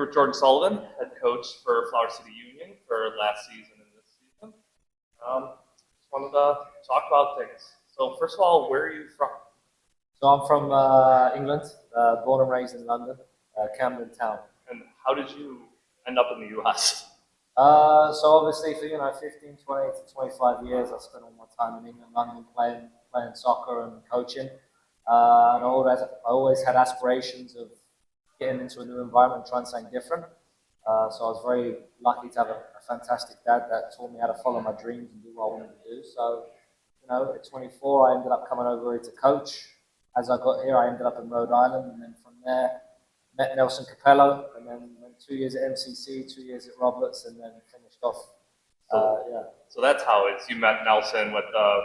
with Jordan Sullivan, head coach for Flower City Union for last season and this season. Just wanted to talk about things. So first of all, where are you from? So I'm from England, born and raised in London, Camden Town. And how did you end up in the U.S.? So obviously for 15, 20 to 25 years, I spent all my time in England, London, playing soccer and coaching. And I always had aspirations of getting into a new environment and trying something different. So I was very lucky to have a fantastic dad that taught me how to follow my dreams and do what I wanted to do. So, at 24, I ended up coming over here to coach. As I got here, I ended up in Rhode Island, and then from there, met Nelson Capello, and then went 2 years at MCC, 2 years at Roberts, and then finished off. So that's how it's. You met Nelson with the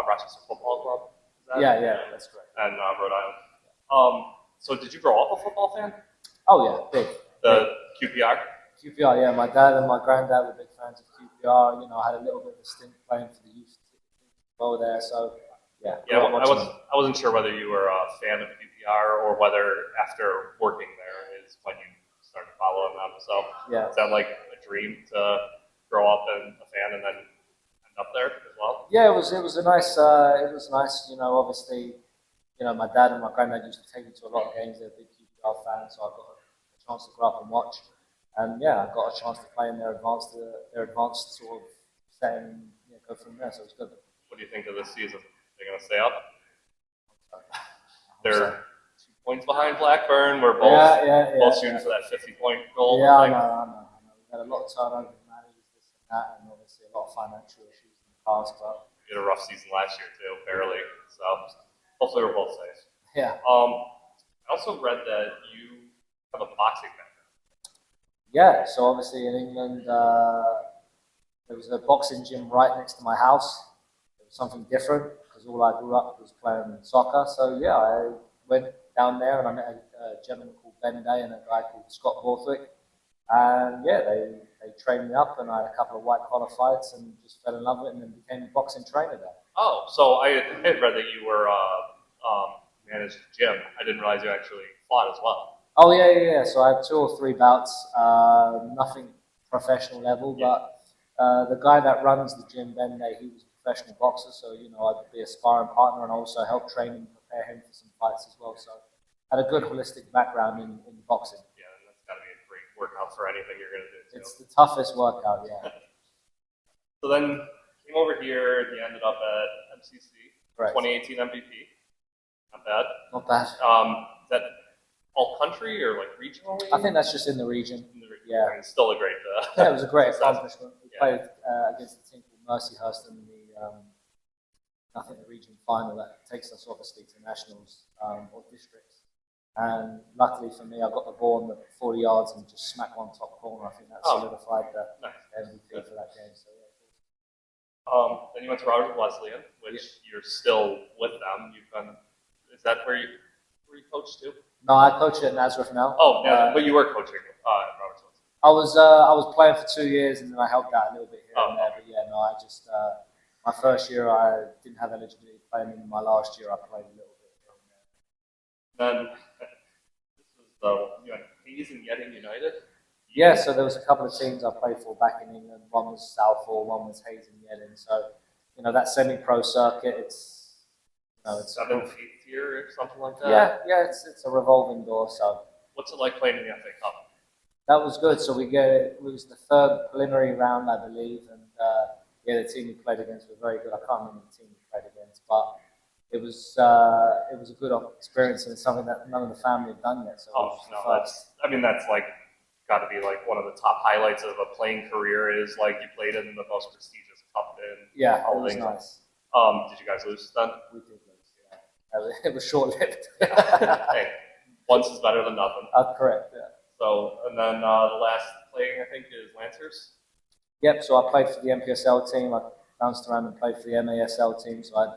Rochester Football Club. Is that Yeah, that's correct. And Rhode Island. So did you grow up a football fan? Oh yeah, big. The QPR? QPR, yeah. My dad and my granddad were big fans of QPR. I had a little bit of a stint playing for the youth well there, so yeah. Yeah, I wasn't sure whether you were a fan of QPR or whether after working there is when you started following them. So yeah. Is that like a dream to grow up and a fan and then end up there as well? Yeah, it was a nice. Obviously, my dad and my granddad used to take me to a lot of games. They're big QPR fans, so I got a chance to go up and watch. And yeah, I got a chance to play in their advanced sort of setting, go from there. So it was good. What do you think of this season? They're going to stay up? They're 2 points behind Blackburn. We're both shooting for that 50-point goal. Yeah, I know. We had a lot of turnover in managers, this and that, and obviously a lot of financial issues in the past. But we had a rough season last year too, barely. So hopefully we're both safe. Yeah. I also read that you have a boxing background. Yeah. So obviously in England, there was a boxing gym right next to my house. It was something different because all I grew up was playing soccer. So yeah, I went down there and I met a gentleman called Ben Day and a guy called Scott Borthwick. And yeah, they trained me up and I had a couple of white collar fights and just fell in love with it and then became a boxing trainer there. Oh, so I had read that you were managed a gym. I didn't realize you actually fought as well. Oh yeah. So I had 2 or 3 bouts, nothing professional level, but the guy that runs the gym, Ben Day, he was a professional boxer, so I'd be a sparring partner and also help train him, prepare him for some fights as well. So I had a good holistic background in boxing. Yeah, and that's got to be a great workout for anything you're going to do too. It's the toughest workout, yeah. So then came over here, you ended up at MCC, Correct. 2018 MVP. Not bad. Not bad. Is that all country or like regionally? I think that's just in the region. Yeah. I mean, it's still a great. Yeah, it was a great accomplishment. We played against a team called Mercyhurst in the region final that takes us obviously to nationals or districts. And luckily for me, I got the ball in the 40 yards and just smacked one top corner. I think that solidified the MVP for that game. So yeah. Then you went to Robert Wesleyan, which you're still with them. Is that where you coach too? No, I coach at Nazareth now. Oh, yeah, but you were coaching at Robert Wesleyan. I was playing for 2 years and then I helped out a little bit here and there. But yeah, no, I just my first year I didn't have eligibility to play, and in my last year I played a little bit here and there. Then this was you had Hayes and Yedding United. Yeah, so there was a couple of teams I played for back in England. One was Southall, one was Hayes and Yedding. So that semi-pro circuit, it's 7th, 8th tier or something like that. Yeah, it's a revolving door. So what's it like playing in the FA Cup? That was good. So it was the 3rd preliminary round, I believe, and the team we played against were very good. I can't remember the team we played against, but it was a good experience and it's something that none of the family had done yet. So that's like got to be like one of the top highlights of a playing career is like you played in the most prestigious cup in it was nice. Did you guys lose then? We did lose. Yeah, it was short-lived. Hey, once is better than nothing. Correct. Yeah. So and then the last playing I think is Lancers. Yep. So I played for the MPSL team. I bounced around and played for the MASL team. So I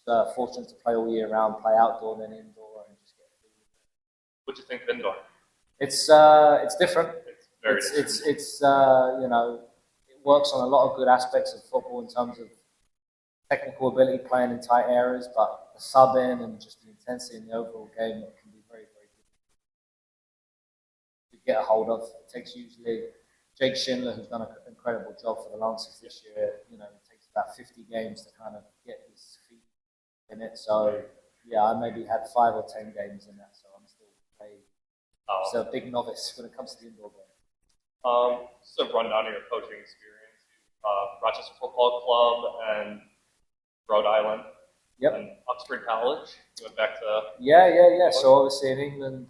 was fortunate to play all year round, play outdoor then indoor, and just get through with it. What do you think of indoor? It's different. It's very different. It works on a lot of good aspects of football in terms of technical ability, playing in tight areas, but the sub-in and just the intensity in the overall game, it can be very, very good. get a hold of. It takes usually Jake Schindler, who's done an incredible job for the Lancers this year. You know, it takes about 50 games to kind of get his feet in it. So yeah, I maybe had 5 or 10 games in that. So I'm still a big novice when it comes to the indoor game. Just a rundown of your coaching experience. Rochester Football Club and Rhode Island. Yep. And Oxford College. You went back to. Yeah. So obviously in England,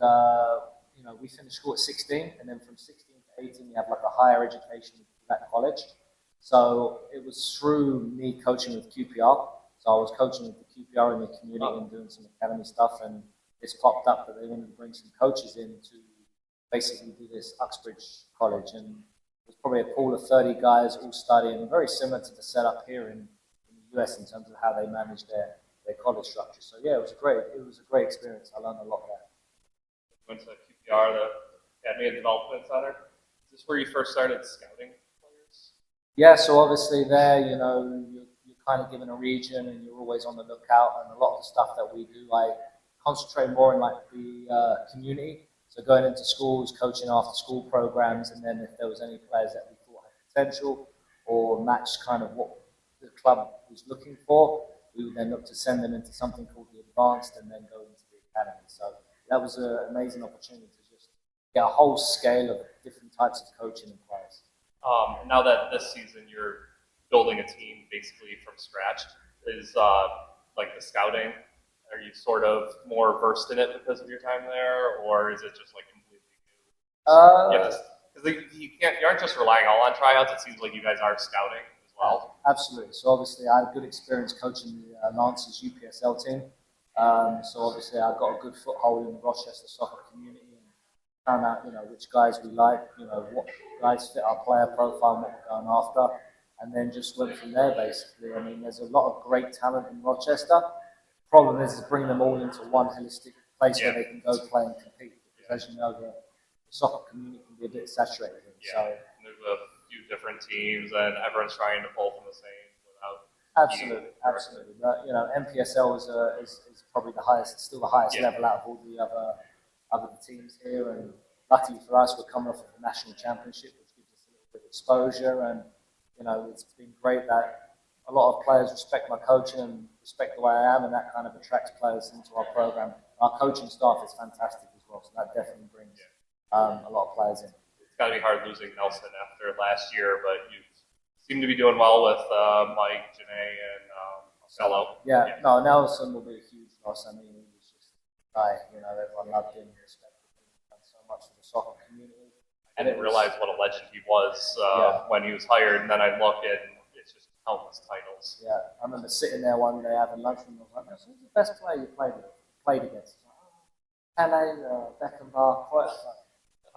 we finished school at 16, and then from 16 to 18, you have like a higher education at college. So it was through me coaching with QPR. So I was coaching with the QPR in the community and doing some academy stuff, and this popped up that they wanted to bring some coaches in to basically do this Uxbridge College, and it was probably a pool of 30 guys all studying, very similar to the setup here in the US in terms of how they manage their college structure. So yeah, it was a great experience. I learned a lot there. Went to QPR, the Academy and Development Center. Is this where you first started scouting players? Yeah, so obviously there, you're kind of given a region and you're always on the lookout, and a lot of the stuff that we do, I concentrate more in like the community. So going into schools, coaching after school programs, and then if there was any players that we thought had potential or matched kind of what the club was looking for, we would then look to send them into something called the advanced and then go into the academy. So that was an amazing opportunity to just get a whole scale of different types of coaching and players. Now that this season you're building a team basically from scratch, is like the scouting, are you sort of more versed in it because of your time there, or is it just like completely new? Because you aren't just relying all on tryouts. It seems like you guys are scouting as well. Absolutely. So obviously I had good experience coaching the Lancers UPSL team. So obviously I got a good foothold in the Rochester soccer community and found out, which guys we like, what guys fit our player profile and what we're going after, and then just went from there basically. I mean, there's a lot of great talent in Rochester. Problem is bringing them all into one holistic place where they can go play and compete. Because as you know, the soccer community can be a bit saturated. Yeah. So there's a few different teams, and everyone's trying to pull from the same without. Absolutely. But MPSL is probably the highest, still the highest level out of all the other teams here. And luckily for us, we're coming off of the national championship, which gives us a little bit of exposure. And it's been great that a lot of players respect my coaching and respect the way I am, and that kind of attracts players into our program. Our coaching staff is fantastic as well, so that definitely brings a lot of players in. It's got to be hard losing Nelson after last year, but you seem to be doing well with Mike, Janae, and Marcelo. No, Nelson will be a huge loss. I mean, he was just a guy, everyone loved him, respected him, done so much for the soccer community. I didn't realize what a legend he was when he was hired, and then I look and it's just countless titles. Yeah, I remember sitting there one day having lunch and I was like, who's the best player you played against? Pele, Beckenbauer,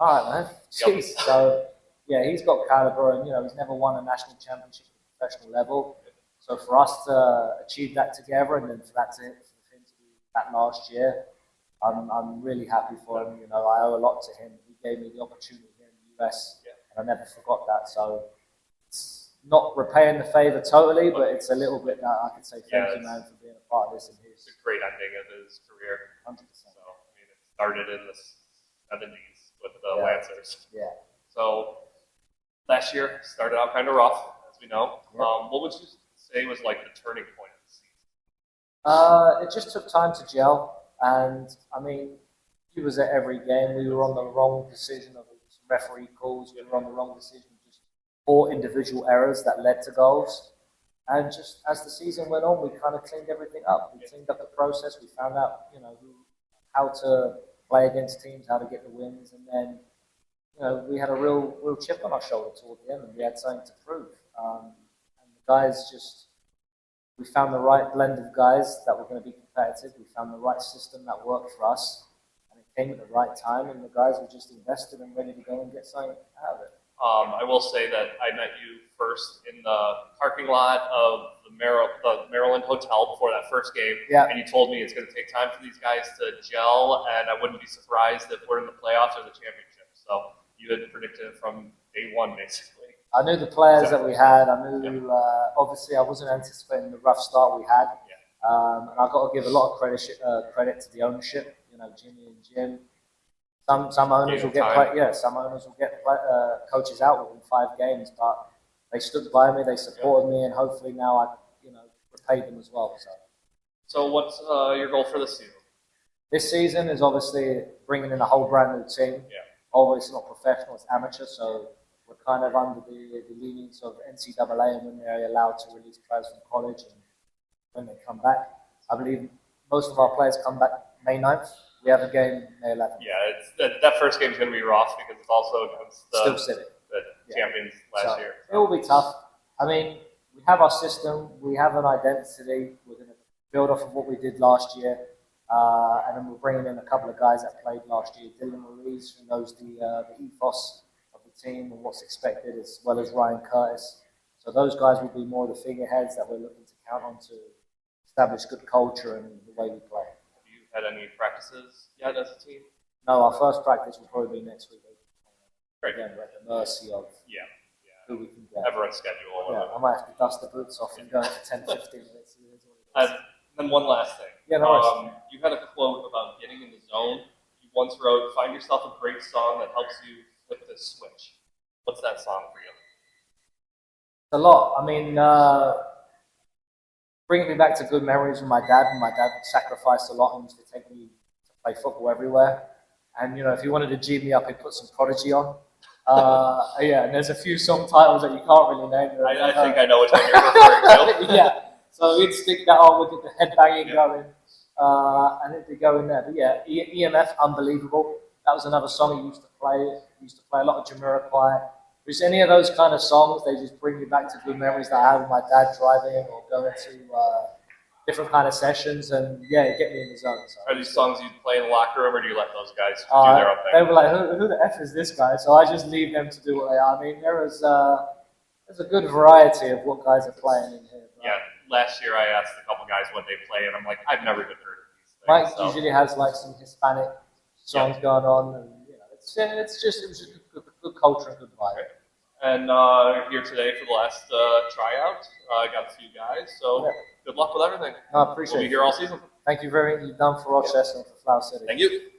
all right, man. Jeez. So, yeah, he's got caliber, and he's never won a national championship at the professional level. So for us to achieve that together, and then for him to do that last year, I'm really happy for him. I owe a lot to him. He gave me the opportunity here in the US, and I never forgot that. So it's not repaying the favor totally, but it's a little bit that I can say thank you, man, for being a part of this. And it's a great ending of his career. 100%. So it started in the 70s with the Lancers. Yeah. So last year started out kind of rough, as we know. What would you say was like the turning point of the season? It just took time to gel, and I mean, he was at every game. We were on the wrong decision of some referee calls. We were on the wrong decision, just poor individual errors that led to goals. And just as the season went on, we kind of cleaned everything up. We cleaned up the process. We found out, how to play against teams, how to get the wins, and then, we had a real chip on our shoulder toward the end, and we had something to prove. And the guys we found the right blend of guys that were going to be competitive. We found the right system that worked for us, and it came at the right time, and the guys were just invested and ready to go and get something out of it. I will say that I met you first in the parking lot of the Maryland Hotel before that first game, and you told me it's going to take time for these guys to gel, and I wouldn't be surprised if we're in the playoffs or the championship. So you had predicted it from day one, basically. I knew the players that we had. I knew, obviously, I wasn't anticipating the rough start we had. And I've got to give a lot of credit to the ownership, Jimmy and Jim, Some owners will get time. some owners will get coaches out within 5 games, but they stood by me, they supported me, and hopefully now I repaid them as well. So what's your goal for this season? This season is obviously bringing in a whole brand new team. Yeah. Obviously not professional, it's amateur, so we're kind of under the lenience of NCAA and when they're allowed to release players from college and when they come back. I believe most of our players come back May 9th. We have a game May 11th. Yeah, that first game is going to be rough because it's also against Still City, the champions last year. It will be tough. I mean, we have our system, we have an identity. We're going to build off of what we did last year, and then we're bringing in a couple of guys that played last year. Dylan Ruiz, who knows the ethos of the team and what's expected, as well as Ryan Curtis. So those guys will be more the figureheads that we're looking to count on to establish good culture and the way we play. Have you had any practices yet as a team? No, our first practice will probably be next week. Great. Again, we're at the mercy of who we can get. Everyone's schedule. Yeah, I might have to dust the boots off and go for 10, 15 minutes. And then one last thing. Yeah, no worries. You had a quote about getting in the zone. You once wrote, "Find yourself a great song that helps you flip the switch." What's that song for you? A lot. I mean, bringing me back to good memories with my dad. My dad sacrificed a lot and used to take me to play football everywhere. And, if you wanted to G me up, he'd put some Prodigy on. And there's a few song titles that you can't really name. I think I know which one you're referring to. Yeah, so he'd stick that on, we'd get the headbanging going, and it'd be going there. But yeah, EMF, unbelievable. That was another song he used to play. He used to play a lot of Jamiroquai. Just any of those kind of songs, they just bring me back to good memories that I had with my dad driving or going to different kind of sessions, and get me in the zone. So. Are these songs you play in the locker room, or do you let those guys do their own thing? They were like, who the F is this guy? So I just leave them to do what they are. I mean, there's a good variety of what guys are playing in here. Right? Yeah, last year I asked a couple guys what they play, and I'm like, I've never even heard of these things. Mike usually has like some Hispanic songs going on, and it was just good culture and good vibe. Okay. And here today for the last tryout, I got a few guys, so good luck with everything. I appreciate it. We'll be here all season. Thank you very much. You've done for Rochester and for Flower City. Thank you.